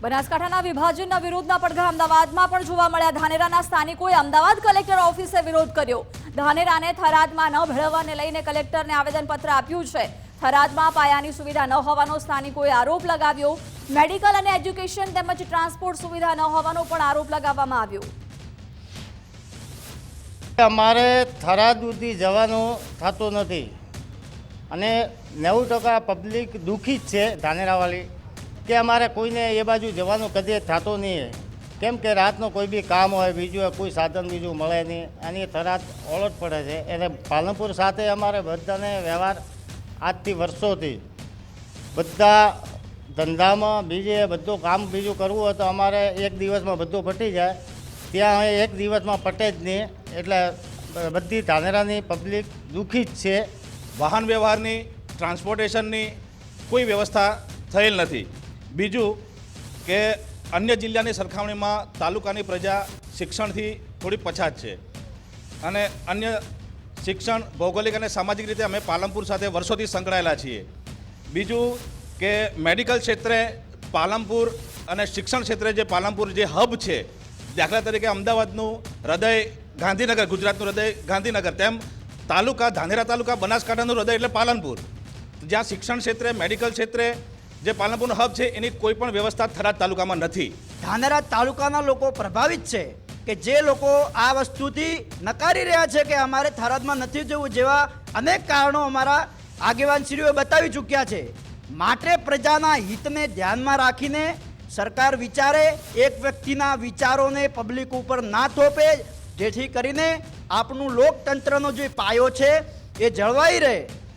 બનાસકાંઠાના વિભાજનના વિરોધના પડઘા અમદાવાદમાં પણ જોવા મળ્યા। ધાનેરાના સ્થાનિકોએ અમદાવાદ કલેક્ટર ઓફિસે વિરોધ કર્યો। ધાનેરાને થરાદમાં ન ભેળવવાને લઈને કલેક્ટરને આવેદનપત્ર આપ્યું છે। થરાદમાં પાયાની સુવિધા ન હોવાનો સ્થાનિકોએ આરોપ લગાવ્યો। મેડિકલ અને એજ્યુકેશન તેમજ ટ્રાન્સપોર્ટ સુવિધા ન હોવાનો પણ આરોપ લગાવવામાં આવ્યો। અમારે થરાદ સુધી જવાનું થતું નથી અને 90% પબ્લિક દુઃખી જ છે ધાનેરાવાળી કે અમારે કોઈને એ બાજુ જવાનું કદી થતું નહીં, કેમ કે રાતનો કોઈ બી કામ હોય, બીજું કોઈ સાધન બીજું મળે નહીં અને થરાદ ઓળખ પડે છે। એને પાલનપુર સાથે અમારે બધાને વ્યવહાર આજથી વર્ષોથી બધા ધંધામાં બીજે બધું કામ બીજું કરવું હોય તો અમારે એક દિવસમાં બધું પટી જાય, ત્યાં એક દિવસમાં પટે જ નહીં। એટલે બધી ધાનેરાની પબ્લિક દુઃખી જ છે। વાહન વ્યવહારની, ટ્રાન્સપોર્ટેશનની કોઈ વ્યવસ્થા થયેલ નથી। બીજું કે અન્ય જિલ્લાની સરખામણીમાં તાલુકાની પ્રજા શિક્ષણથી થોડી પછાત છે અને અન્ય શિક્ષણ ભૌગોલિક અને સામાજિક રીતે અમે પાલનપુર સાથે વર્ષોથી સંકળાયેલા છીએ। બીજું કે મેડિકલ ક્ષેત્રે પાલનપુર અને શિક્ષણ ક્ષેત્રે જે પાલનપુર જે હબ છે, દાખલા તરીકે અમદાવાદનું હૃદય ગાંધીનગર, ગુજરાતનું હૃદય ગાંધીનગર, તેમ તાલુકા ધાનેરા તાલુકા બનાસકાંઠાનું હૃદય એટલે પાલનપુર, જ્યાં શિક્ષણ ક્ષેત્રે મેડિકલ ક્ષેત્રે જે પાલનપુરનો હબ છે એની કોઈ પણ વ્યવસ્થા થરાદ તાલુકામાં નથી। ધાનેરા તાલુકાના લોકો પ્રભાવિત છે કે જે લોકો આ વસ્તુથી નકારી રહ્યા છે કે અમારે થરાદમાં નથી જવું, જેવા અનેક કારણો અમારા આગેવાનશ્રીઓએ બતાવી ચૂક્યા છે। માટે પ્રજાના હિતને ધ્યાનમાં રાખીને સરકાર વિચારે, એક વ્યક્તિના વિચારોને પબ્લિક ઉપર ના થોપે, જેથી કરીને આપણું લોકતંત્રનો જે પાયો છે એ જળવાઈ રહે।